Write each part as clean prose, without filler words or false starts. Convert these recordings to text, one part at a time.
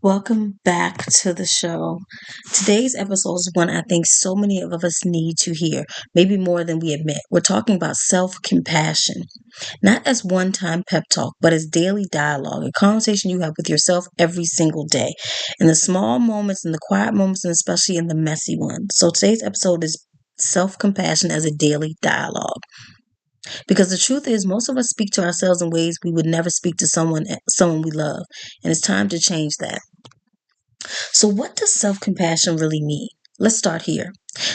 Welcome back to the show. Today's episode is one I think so many of us need to hear, maybe more than we admit. We're talking about self compassion, not as one time pep talk, but as daily dialogue, a conversation you have with yourself every single day, in the small moments, in the quiet moments, and especially in the messy ones. So today's episode is self compassion as a daily dialogue. Because the truth is, most of us speak to ourselves in ways we would never speak to someone we love. And it's time to change that. So, what does self compassion really mean? Let's start here.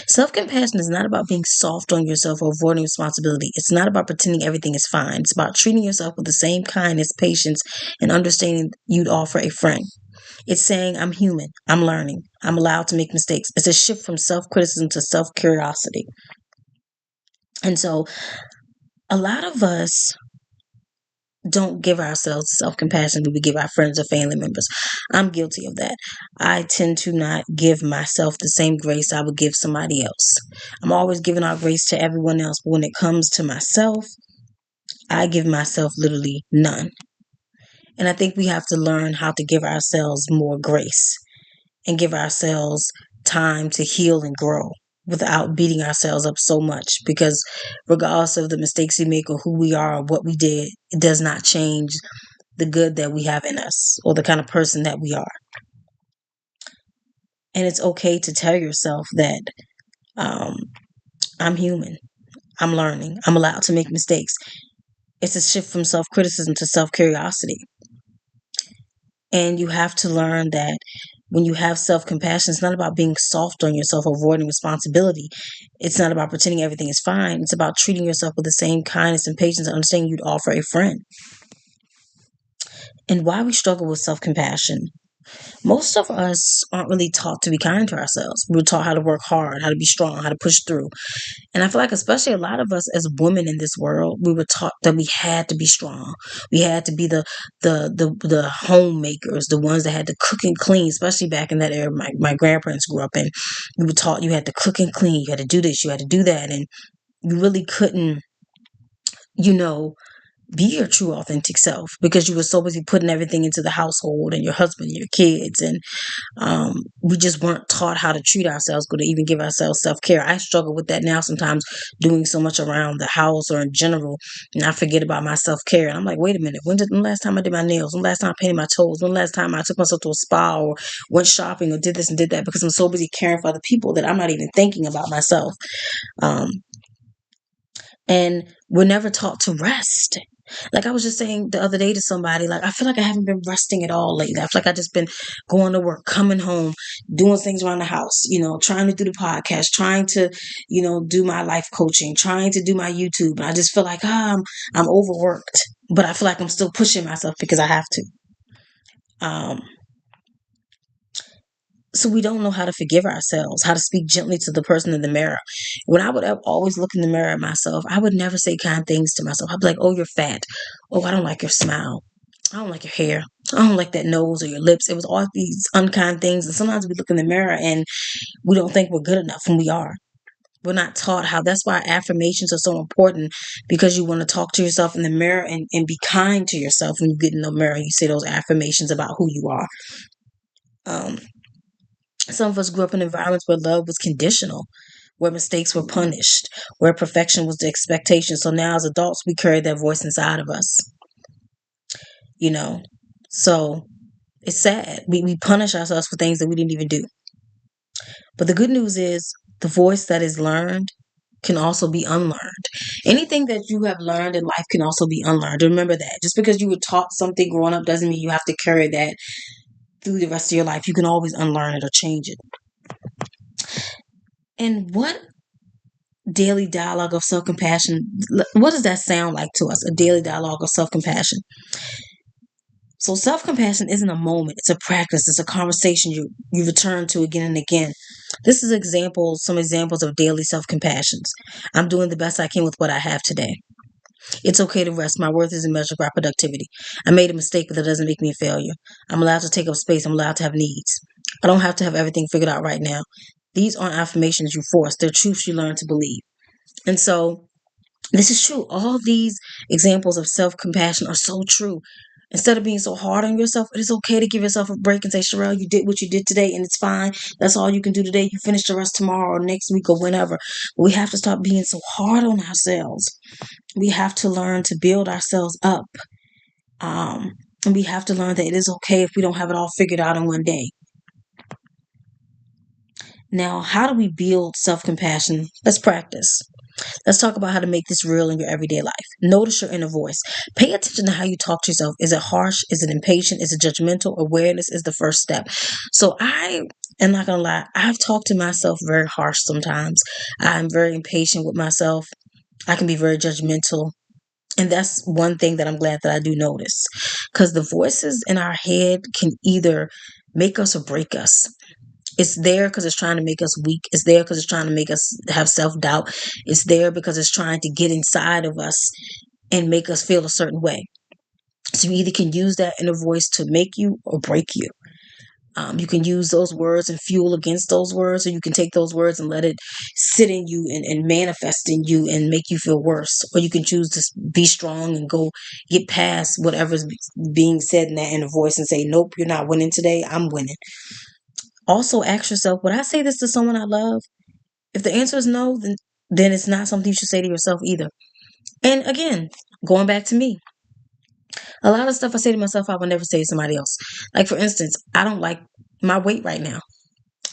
Self compassion is not about being soft on yourself or avoiding responsibility. It's not about pretending everything is fine. It's about treating yourself with the same kindness, patience, and understanding you'd offer a friend. It's saying, I'm human, I'm learning, I'm allowed to make mistakes. It's a shift from self criticism to self curiosity. And so, a lot of us don't give ourselves self-compassion that we give our friends or family members. I'm guilty of that. I tend to not give myself the same grace I would give somebody else. I'm always giving out grace to everyone else, but when it comes to myself, I give myself literally none. And I think we have to learn how to give ourselves more grace and give ourselves time to heal and grow without beating ourselves up so much, because regardless of the mistakes we make or who we are or what we did, it does not change the good that we have in us or the kind of person that we are. And it's okay to tell yourself that I'm human, I'm learning, I'm allowed to make mistakes. It's a shift from self-criticism to self-curiosity. And you have to learn that when you have self-compassion, it's not about being soft on yourself, avoiding responsibility. It's not about pretending everything is fine. It's about treating yourself with the same kindness and patience and understanding you'd offer a friend. And why we struggle with self-compassion. Most of us aren't really taught to be kind to ourselves. We were taught how to work hard, how to be strong, how to push through. And I feel like especially a lot of us as women in this world, we were taught that we had to be strong. We had to be the homemakers, the ones that had to cook and clean, especially back in that era my grandparents grew up in. We were taught you had to cook and clean, you had to do this, you had to do that. And you really couldn't, be your true authentic self because you were so busy putting everything into the household and your husband and your kids. And we just weren't taught how to treat ourselves, or to even give ourselves self-care. I struggle with that now sometimes, doing so much around the house or in general, and I forget about my self-care. And I'm like, wait a minute, when the last time I did my nails? When the last time I painted my toes? When the last time I took myself to a spa or went shopping or did this and did that? Because I'm so busy caring for other people that I'm not even thinking about myself. And we're never taught to rest. Like I was just saying the other day to somebody, like, I feel like I haven't been resting at all lately. I feel like I just been going to work, coming home, doing things around the house, trying to do the podcast, trying to, do my life coaching, trying to do my YouTube. And I just feel like, I'm overworked, but I feel like I'm still pushing myself because I have to. So we don't know how to forgive ourselves, how to speak gently to the person in the mirror. When I would always look in the mirror at myself, I would never say kind things to myself. I'd be like, oh, you're fat. Oh, I don't like your smile. I don't like your hair. I don't like that nose or your lips. It was all these unkind things. And sometimes we look in the mirror and we don't think we're good enough when we are. We're not taught how. That's why affirmations are so important, because you want to talk to yourself in the mirror and be kind to yourself when you get in the mirror. You say those affirmations about who you are. Some of us grew up in environments where love was conditional, where mistakes were punished, where perfection was the expectation. So now as adults, we carry that voice inside of us, So it's sad. We punish ourselves for things that we didn't even do. But the good news is the voice that is learned can also be unlearned. Anything that you have learned in life can also be unlearned. Remember that. Just because you were taught something growing up doesn't mean you have to carry that through the rest of your life. You can always unlearn it or change it. And what daily dialogue of self-compassion, what does that sound like to us? A daily dialogue of self-compassion. So self-compassion isn't a moment, it's a practice, it's a conversation you return to again and again. This is some examples of daily self-compassions. I'm doing the best I can with what I have today. It's okay to rest. My worth isn't measured by productivity. I made a mistake, but that doesn't make me a failure. I'm allowed to take up space. I'm allowed to have needs. I don't have to have everything figured out right now. These aren't affirmations you force. They're truths you learn to believe. And so this is true. All these examples of self-compassion are so true. Instead of being so hard on yourself, it is okay to give yourself a break and say, Sherelle, you did what you did today and it's fine. That's all you can do today. You finish the rest tomorrow or next week or whenever. But we have to stop being so hard on ourselves. We have to learn to build ourselves up. And we have to learn that it is okay if we don't have it all figured out in one day. Now, how do we build self-compassion? Let's practice. Let's talk about how to make this real in your everyday life. Notice your inner voice. Pay attention to how you talk to yourself. Is it harsh? Is it impatient? Is it judgmental? Awareness is the first step. So I am not going to lie. I've talked to myself very harsh sometimes. I'm very impatient with myself. I can be very judgmental. And that's one thing that I'm glad that I do notice. Because the voices in our head can either make us or break us. It's there because it's trying to make us weak. It's there because it's trying to make us have self-doubt. It's there because it's trying to get inside of us and make us feel a certain way. So you either can use that inner voice to make you or break you. You can use those words and fuel against those words, or you can take those words and let it sit in you and manifest in you and make you feel worse. Or you can choose to be strong and go get past whatever's being said in that inner voice and say, nope, you're not winning today. I'm winning. Also ask yourself, would I say this to someone I love? If the answer is no, then it's not something you should say to yourself either. And again, going back to me, a lot of stuff I say to myself, I would never say to somebody else. Like for instance, I don't like my weight right now.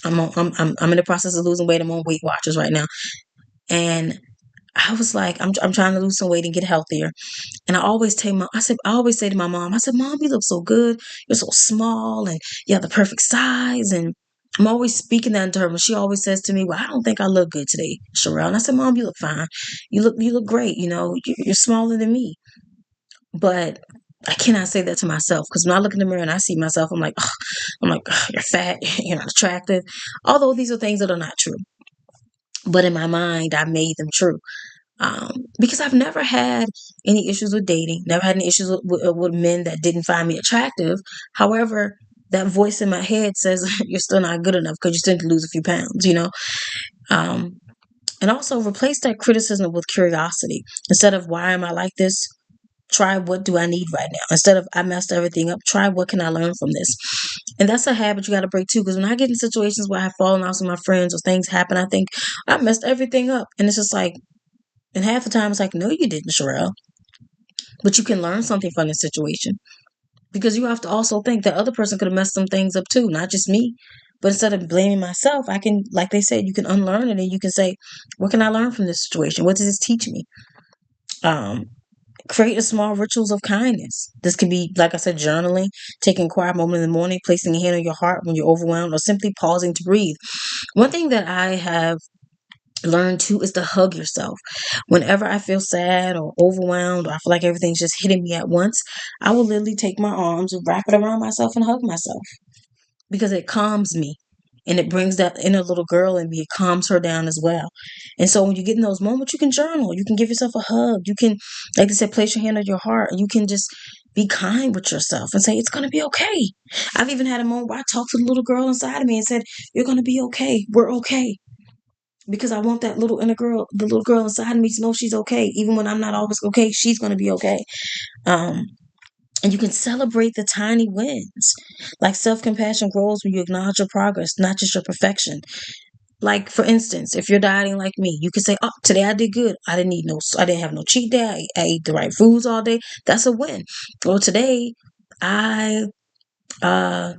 I'm in the process of losing weight. I'm on Weight Watchers right now, and I was like, I'm trying to lose some weight and get healthier. And I always say to my mom, I said, Mom, you look so good. You're so small and you have the perfect size. And I'm always speaking that into her, but she always says to me, well, I don't think I look good today, Sherelle. And I said, Mom, you look fine. You look great. You know, you're smaller than me. But I cannot say that to myself because when I look in the mirror and I see myself, I'm like, ugh, you're fat, you're not attractive. Although these are things that are not true. But in my mind, I made them true. Because I've never had any issues with dating, never had any issues with men that didn't find me attractive. However, that voice in my head says you're still not good enough because you still need to lose a few pounds, you know? Um, and also replace that criticism with curiosity. Instead of why am I like this? Try what do I need right now? Instead of I messed everything up, try what can I learn from this? And that's a habit you got to break too. Because when I get in situations where I've fallen out with my friends or things happen, I think I messed everything up. And it's just like, and half the time it's like, no, you didn't, Sherelle. But you can learn something from this situation because you have to also think that other person could have messed some things up too, not just me. But instead of blaming myself, I can, like they said, you can unlearn it and you can say, what can I learn from this situation? What does this teach me? Um, Create a small rituals of kindness. This can be, like I said, journaling, taking a quiet moment in the morning, placing a hand on your heart when you're overwhelmed, or simply pausing to breathe. One thing that I have learned too is to hug yourself. Whenever I feel sad or overwhelmed or I feel like everything's just hitting me at once, I will literally take my arms and wrap it around myself and hug myself because it calms me and it brings that inner little girl in me. It calms her down as well. And so when you get in those moments, you can journal. You can give yourself a hug. You can, like they said, place your hand on your heart. You can just be kind with yourself and say, it's going to be okay. I've even had a moment where I talked to the little girl inside of me and said, you're going to be okay. We're okay. Because I want that little inner girl, the little girl inside of me to know she's okay. Even when I'm not always okay, she's going to be okay. Um, and you can celebrate the tiny wins. Like self-compassion grows when you acknowledge your progress, not just your perfection. Like for instance, if you're dieting like me, you can say, "Oh, today I did good. I didn't have no cheat day. I ate the right foods all day. That's a win." Or today, I uh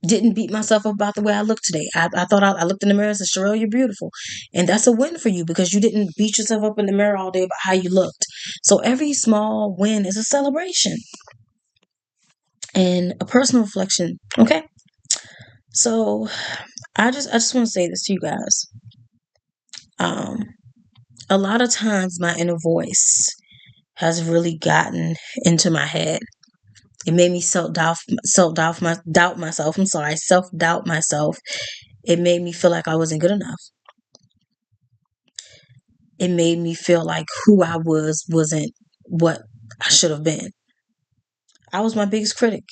didn't beat myself up about the way I look today. I thought I looked in the mirror and said, Sherelle, you're beautiful. And that's a win for you because you didn't beat yourself up in the mirror all day about how you looked. So every small win is a celebration and a personal reflection. Okay. So I just want to say this to you guys. Um, a lot of times my inner voice has really gotten into my head. It made me doubt myself. I'm sorry, self doubt myself. It made me feel like I wasn't good enough. It made me feel like who I was wasn't what I should have been. I was my biggest critic.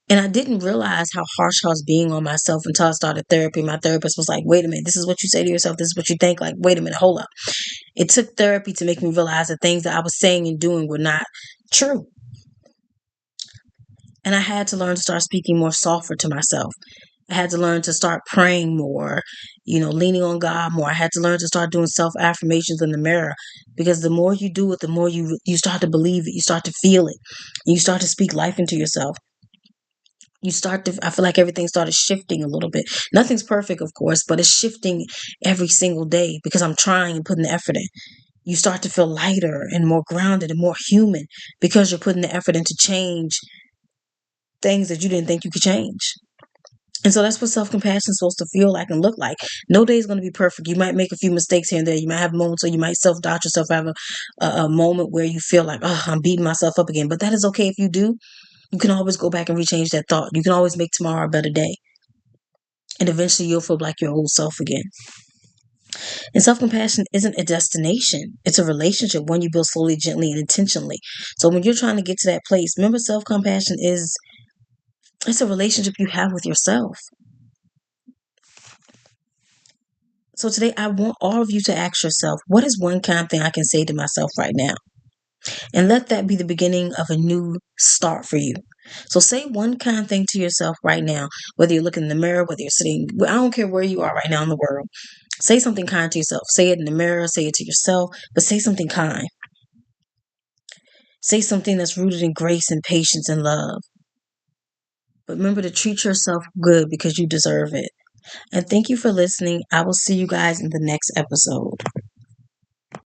And I didn't realize how harsh I was being on myself until I started therapy. My therapist was like, wait a minute, this is what you say to yourself. This is what you think. Like, wait a minute, hold up. It took therapy to make me realize that things that I was saying and doing were not true. And I had to learn to start speaking more softer to myself. I had to learn to start praying more, leaning on God more. I had to learn to start doing self affirmations in the mirror, because the more you do it, the more you start to believe it, you start to feel it, you start to speak life into yourself. I feel like everything started shifting a little bit. Nothing's perfect, of course, but it's shifting every single day because I'm trying and putting the effort in. You start to feel lighter and more grounded and more human because you're putting the effort in to change things that you didn't think you could change. And so that's what self-compassion is supposed to feel like and look like. No day is going to be perfect. You might make a few mistakes here and there. You might have moments where you might self-doubt yourself, have a moment where you feel like, oh, I'm beating myself up again. But that is okay if you do. You can always go back and rechange that thought. You can always make tomorrow a better day. And eventually you'll feel like your old self again. And self-compassion isn't a destination. It's a relationship, one you build slowly, gently, and intentionally. So when you're trying to get to that place, remember self-compassion it's a relationship you have with yourself. So today I want all of you to ask yourself, what is one kind thing I can say to myself right now? And let that be the beginning of a new start for you. So say one kind thing to yourself right now, whether you're looking in the mirror, whether you're sitting, I don't care where you are right now in the world. Say something kind to yourself. Say it in the mirror, say it to yourself, but say something kind. Say something that's rooted in grace and patience and love. But remember to treat yourself good because you deserve it. And thank you for listening. I will see you guys in the next episode.